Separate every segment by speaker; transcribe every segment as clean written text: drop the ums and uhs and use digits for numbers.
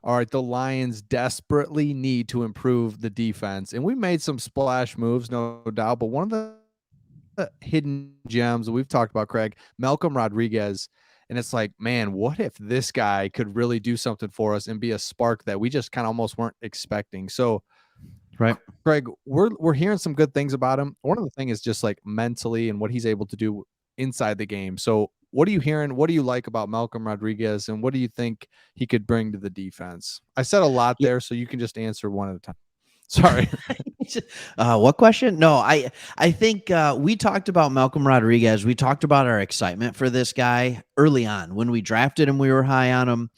Speaker 1: all right, the Lions desperately need to improve the defense. And we made some splash moves, no doubt. But one of the hidden gems that we've talked about, Craig, Malcolm Rodriguez. And it's like, man, what if this guy could really do something for us and be a spark that we just kind of almost weren't expecting? So,
Speaker 2: Right.
Speaker 1: Craig, we're hearing some good things about him. One of the things is just like mentally and what he's able to do inside the game. So, what are you hearing? What do you like about Malcolm Rodriguez, and what do you think he could bring to the defense? I said a lot
Speaker 2: Yeah.
Speaker 1: there, so you can just answer one at a time. Sorry.
Speaker 2: What question? No, I think we talked about Malcolm Rodriguez. We talked about our excitement for this guy early on when we drafted him. We were high on him.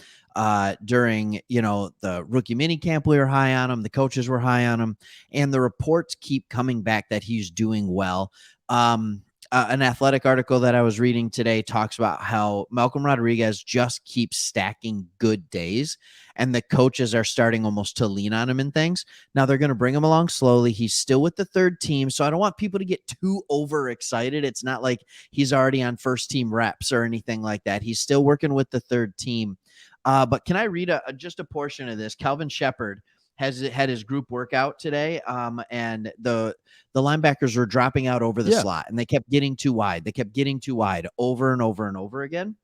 Speaker 2: During the rookie mini camp, we were high on him. The coaches were high on him, and the reports keep coming back that he's doing well. An athletic article that I was reading today talks about how Malcolm Rodriguez just keeps stacking good days, and the coaches are starting almost to lean on him in things. Now they're going to bring him along slowly. He's still with the third team, so I don't want people to get too overexcited. It's not like he's already on first team reps or anything like that. He's still working with the third team. But can I read just a portion of this? Calvin Shepard has had his group workout today, and the linebackers were dropping out over the
Speaker 1: Yeah.
Speaker 2: slot, and they kept getting too wide. They kept getting too wide over and over and over again.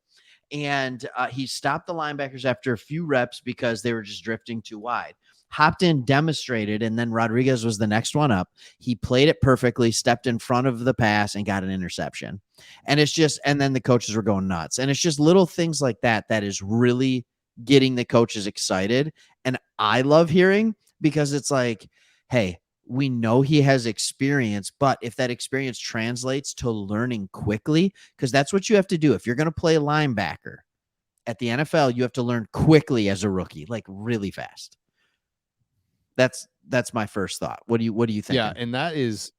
Speaker 2: And he stopped the linebackers after a few reps because they were just drifting too wide. Hopped in, demonstrated, and then Rodriguez was the next one up. He played it perfectly, stepped in front of the pass, and got an interception. And it's just, and then the coaches were going nuts. And it's just little things like that that is really getting the coaches excited. And I love hearing, because it's like, hey, we know he has experience, but if that experience translates to learning quickly, because that's what you have to do. If you're going to play linebacker at the NFL, you have to learn quickly as a rookie, like really fast. That's my first thought. What do you think?
Speaker 1: Yeah, and that is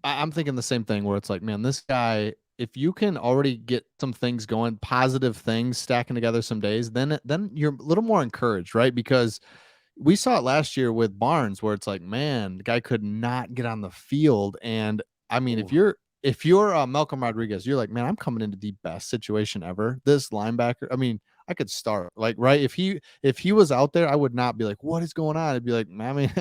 Speaker 1: I'm thinking the same thing where it's like, man, this guy, if you can already get some things going, positive things stacking together some days, then you're a little more encouraged, right? Because we saw it last year with Barnes where it's like, man, the guy could not get on the field. And I mean,
Speaker 2: Ooh.
Speaker 1: if you're Malcolm Rodriguez, you're like, man, I'm coming into the best situation ever. This linebacker, I mean, I could start, like, right. If he was out there, I would not be like, what is going on? I'd be like, man, I mean,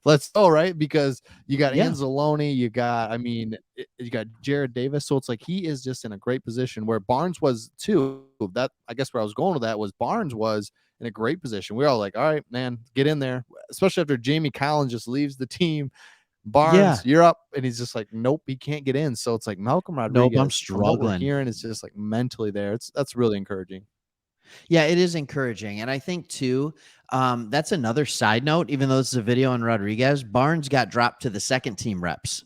Speaker 1: let's go, right? Because you got
Speaker 2: Yeah.
Speaker 1: Anzalone, you got Jared Davis. So it's like he is just in a great position where Barnes was too. That, I guess where I was going with that was Barnes was in a great position. We're all like, all right, man, get in there. Especially after Jamie Collins just leaves the team.
Speaker 2: Yeah.
Speaker 1: Barnes, you're up. And he's just like, nope, he can't get in. So it's like Malcolm
Speaker 2: Nope, I'm
Speaker 1: Rodriguez, from what we're
Speaker 2: struggling.
Speaker 1: hearing, is just like mentally there. That's really encouraging.
Speaker 2: Yeah, it is encouraging. And I think, too, that's another side note. Even though this is a video on Rodriguez, Barnes got dropped to the second team reps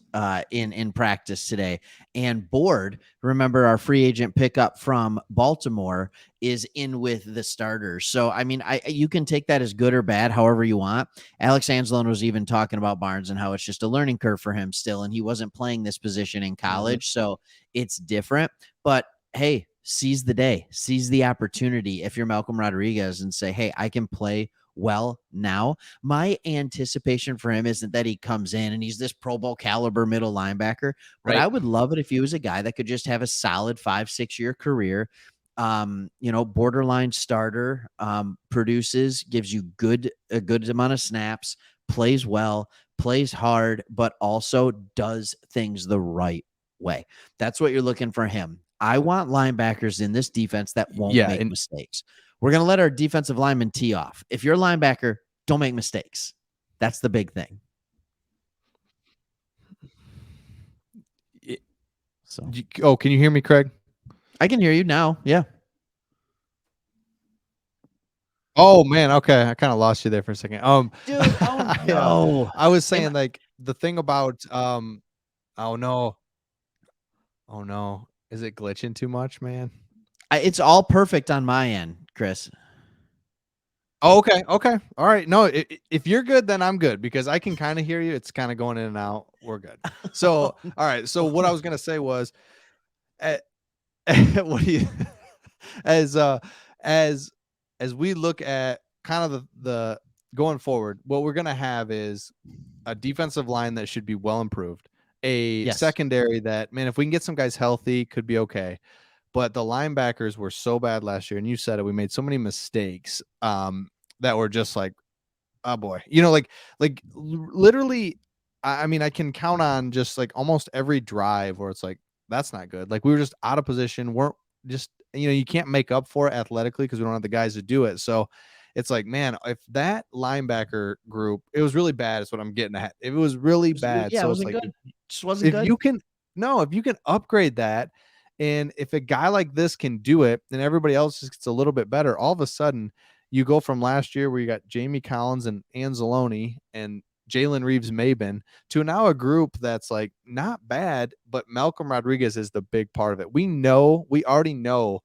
Speaker 2: in practice today. And Board, remember our free agent pickup from Baltimore, is in with the starters. So, I mean, you can take that as good or bad, however you want. Alex Anzalone was even talking about Barnes and how it's just a learning curve for him still. And he wasn't playing this position in college. So it's different. But hey, seize the day, seize the opportunity if you're Malcolm Rodriguez and say, hey, I can play well now. My anticipation for him isn't that he comes in and he's this Pro Bowl caliber middle linebacker, but
Speaker 1: Right.
Speaker 2: I would love it if he was a guy that could just have a solid 5-6 year career. Borderline starter, produces, gives you a good amount of snaps, plays well, plays hard, but also does things the right way. That's what you're looking for him. I want linebackers in this defense that won't
Speaker 1: Yeah.
Speaker 2: make
Speaker 1: And
Speaker 2: mistakes. We're going to let our defensive linemen tee off. If you're a linebacker, don't make mistakes. That's the big thing. So
Speaker 1: can you hear me, Craig?
Speaker 2: I can hear you now. Yeah.
Speaker 1: Oh man, okay. I kind of lost you there for a second.
Speaker 2: Dude, oh no.
Speaker 1: I was saying, like, the thing about oh no. Oh no. Is it glitching too much, man?
Speaker 2: It's all perfect on my end, Chris.
Speaker 1: Oh, okay. Okay. All right. No, if you're good, then I'm good because I can kind of hear you. It's kind of going in and out. We're good. So, all right. So what I was gonna say was, uh, what do you as as as we look at kind of the going forward, what we're gonna have is a defensive line that should be well improved, a
Speaker 2: Yes.
Speaker 1: secondary that, man, if we can get some guys healthy, could be okay. but the linebackers were so bad last year, and you said it. We made so many mistakes that were just like, oh boy, literally. I mean, I can count on just like almost every drive where it's like that's not good. Like we were just out of position, weren't just you can't make up for it athletically because we don't have the guys to do it. So it's like, man, if that linebacker group, it was really bad. Is what I'm getting at. It was really bad.
Speaker 2: Yeah, it
Speaker 1: So it's
Speaker 2: wasn't
Speaker 1: like
Speaker 2: good. Just wasn't
Speaker 1: if
Speaker 2: good.
Speaker 1: you can no, if you can upgrade that, and if a guy like this can do it, and everybody else just gets a little bit better, all of a sudden you go from last year where you got Jamie Collins and Anzalone and Jalen Reeves-Maybin to now a group that's like not bad, but Malcolm Rodriguez is the big part of it. We already know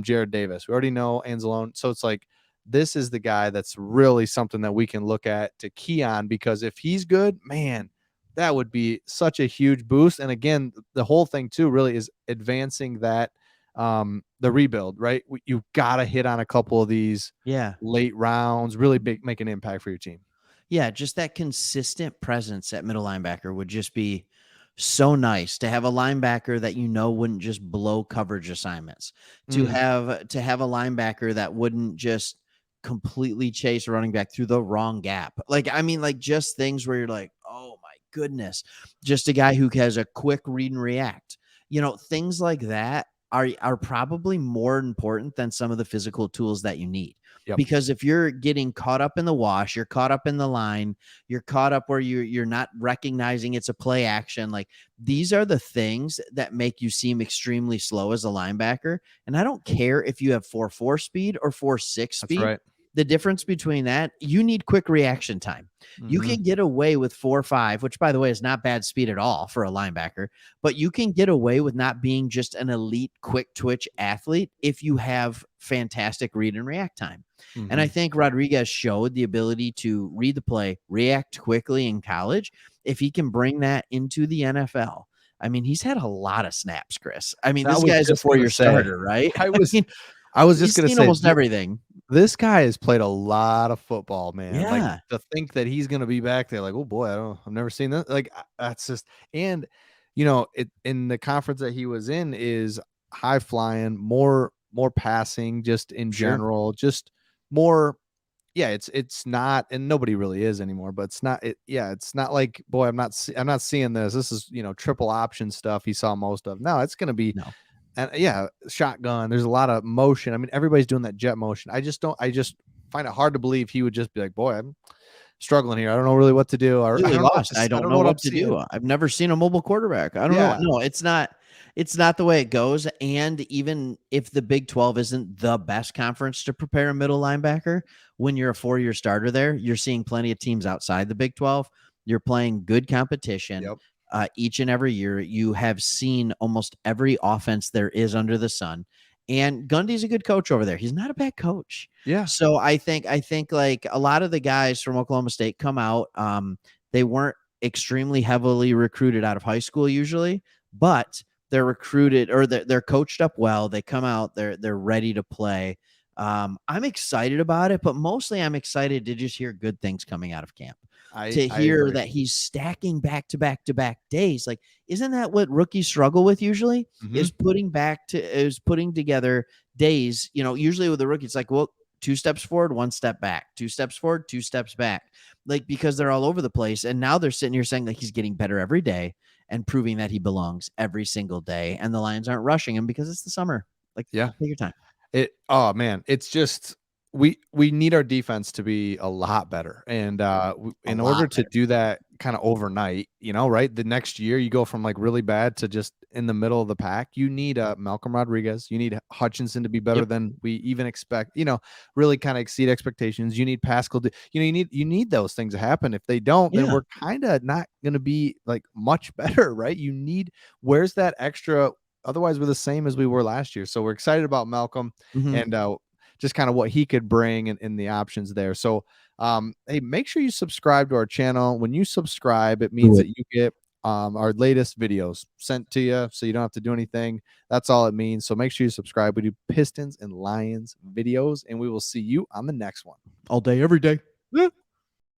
Speaker 1: Jared Davis. We already know Anzalone. So it's like this is the guy that's really something that we can look at to key on, because if he's good, man, that would be such a huge boost. And again, the whole thing too really is advancing that the rebuild, right? You got to hit on a couple of these
Speaker 2: Yeah.
Speaker 1: late rounds, really big, make an impact for your team.
Speaker 2: Yeah, just that consistent presence at middle linebacker would just be so nice to have a linebacker that wouldn't just blow coverage assignments.
Speaker 1: Mm,
Speaker 2: To have a linebacker that wouldn't just completely chase a running back through the wrong gap. Like I mean like just things where you're like, "Oh my goodness." Just a guy who has a quick read and react. Things like that are probably more important than some of the physical tools that you need.
Speaker 1: yep,
Speaker 2: Because if you're getting caught up in the wash, you're caught up in the line, you're caught up where you're not recognizing it's a play action. Like these are the things that make you seem extremely slow as a linebacker. And I don't care if you have 4.4 speed or 4.6
Speaker 1: that's
Speaker 2: speed.
Speaker 1: right.
Speaker 2: The difference between that, you need quick reaction time. You
Speaker 1: Hmm.
Speaker 2: can get away with 4.5, which by the way is not bad speed at all for a linebacker, but you can get away with not being just an elite quick twitch athlete if you have fantastic read and react time. And I
Speaker 1: Hmm.
Speaker 2: think Rodriguez showed the ability to read the play, react quickly in college. If he can bring that into the NFL, I mean, he's had a lot of snaps, Chris. I mean,
Speaker 1: I
Speaker 2: this
Speaker 1: was
Speaker 2: guy's a
Speaker 1: just gonna
Speaker 2: 4-year
Speaker 1: say,
Speaker 2: starter, right?
Speaker 1: I
Speaker 2: I
Speaker 1: was,
Speaker 2: mean,
Speaker 1: I was just
Speaker 2: he's
Speaker 1: gonna
Speaker 2: seen
Speaker 1: say,
Speaker 2: almost everything.
Speaker 1: this guy has played a lot of football, man. Like
Speaker 2: Yeah,
Speaker 1: to think that he's gonna be back there, like, oh boy, I've never seen that. Like that's just, and it in the conference that he was in is high flying, more passing, just in
Speaker 2: sure.
Speaker 1: general, just more. Yeah, it's not, and nobody really is anymore. But it's not. Yeah, it's not like, boy, I'm not seeing this. This is triple option stuff he saw most of. No, it's gonna be,
Speaker 2: No,
Speaker 1: and yeah, shotgun. There's a lot of motion. I mean, everybody's doing that jet motion. I just don't. I just find it hard to believe he would just be like, "Boy, I'm struggling here. I don't know really what to do, or I
Speaker 2: completely
Speaker 1: don't know what
Speaker 2: lost. I
Speaker 1: I
Speaker 2: don't
Speaker 1: don't know
Speaker 2: know
Speaker 1: what I'm
Speaker 2: what to do.
Speaker 1: seeing."
Speaker 2: I've never seen a mobile quarterback. I don't know.
Speaker 1: Yeah.
Speaker 2: No, it's not the way it goes. And even if the Big 12 isn't the best conference to prepare a middle linebacker, when you're a 4-year starter there, you're seeing plenty of teams outside the Big 12. You're playing good competition
Speaker 1: Yep.
Speaker 2: each and every year. You have seen almost every offense there is under the sun. And Gundy's a good coach over there. He's not a bad coach.
Speaker 1: Yeah.
Speaker 2: So I think like a lot of the guys from Oklahoma State come out. They weren't extremely heavily recruited out of high school usually, but they're recruited or they're coached up well. They come out, they're ready to play. I'm excited about it, but mostly I'm excited to just hear good things coming out of camp. To
Speaker 1: I
Speaker 2: hear
Speaker 1: agree.
Speaker 2: that he's stacking back to back to back days. Like, isn't that what rookies struggle with usually?
Speaker 1: Hmm.
Speaker 2: Is putting together days. Usually with the rookie, it's like, well, 2 steps forward, 1 step back, 2 steps forward, 2 steps back, like because they're all over the place. And now they're sitting here saying like he's getting better every day and proving that he belongs every single day. And the Lions aren't rushing him because it's the summer. Like,
Speaker 1: Yeah.
Speaker 2: take your time.
Speaker 1: Oh man, it's just we need our defense to be a lot better, and
Speaker 2: A
Speaker 1: in
Speaker 2: lot
Speaker 1: order to
Speaker 2: better.
Speaker 1: do that kind of overnight, right, the next year you go from like really bad to just in the middle of the pack. You need Malcolm Rodriguez, you need Hutchinson to be better
Speaker 2: Yep.
Speaker 1: than we even expect, really kind of exceed expectations. You need Pascal you need those things to happen. If they don't, then
Speaker 2: Yeah.
Speaker 1: we're kind of not going to be like much better, right? Where's that extra? Otherwise, we're the same as we were last year. So we're excited about Malcolm,
Speaker 2: Hmm.
Speaker 1: and just kind of what he could bring and the options there. So, hey, make sure you subscribe to our channel. When you subscribe, it means
Speaker 2: Do it.
Speaker 1: that you get our latest videos sent to you, so you don't have to do anything. That's all it means. So make sure you subscribe. We do Pistons and Lions videos, and we will see you on the next one.
Speaker 2: All day, every day.